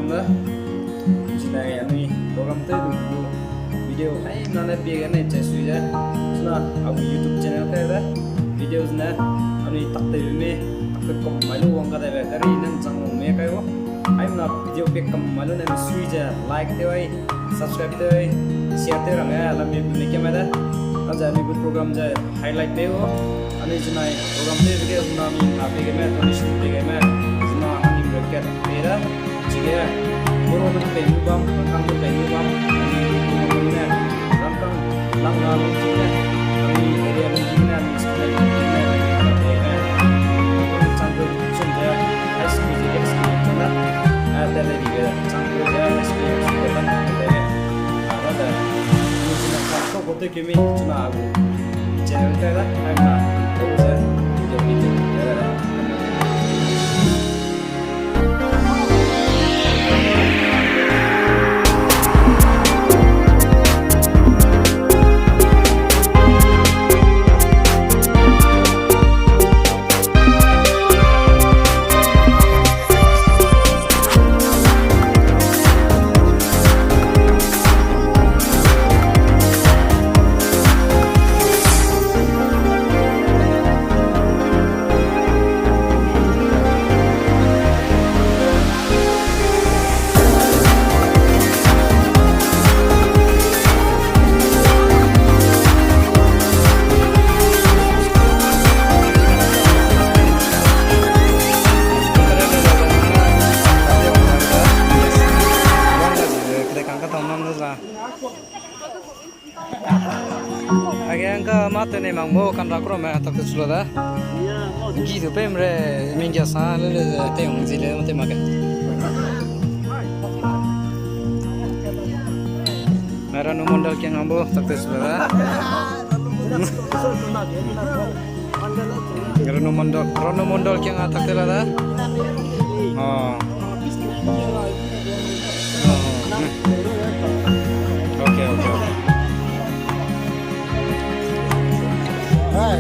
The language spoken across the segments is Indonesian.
program dah. Cina yang ni program tu dulu video hai mana biar ni cesu je. Cina aku YouTube channel tu dah video cina ani tak tahu me tak kom malu orang kata berkari nan jangan me kayo. Hai mana video pe kom malu nan sui je like tu ai subscribe tu ai share tu orang ya alam ni kemana dah. Aja ni program je highlight tu. Ani cina program tu video cina mi apa ke me tulis tu ke me cina ani berkat beda jika Murah tu penyubam, rangkang tu penyubam, ini rangkang lang cina, ini area cina, ini sekolah cina, ini canggul cina, SPG cina, ada lagi canggul SPG cina, ada ini cina kalau foto kami cina aku, channel kita lah, ada saya video ada. Mata ni mang mo kan rakro me tak tu sudah dah. Gitu pe mre mingga sah le te ong zile mate makan. Mera no mondal ke ngambo tak tu sudah dah. Mera no mondal ke ngat tak tu dah. Oh. Okay.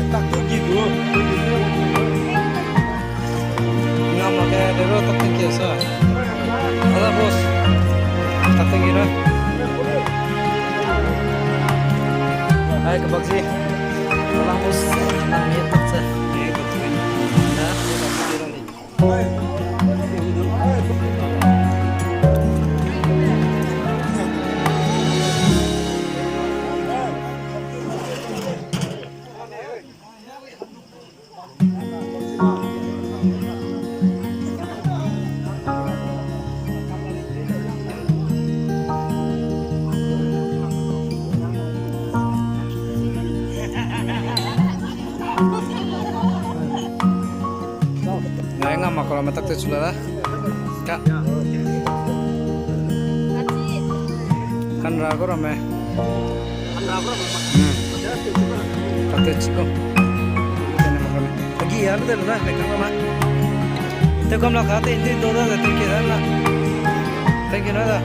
Tak gitu. Ngam pakai dero tak tinggi sah. Ada bos. Tak tinggi dah. Hai ke baksi. Orang bos nangis tak sah. Ni betul. Dah, tak tinggi ni. Kalau metak tu sudah dah, kak. Kan ragu ramai. Kata cikgu. Lagi ya betul lah, mereka ramai. Tapi kamu nak kata ini dua dah, thank you dah. Thank you dah.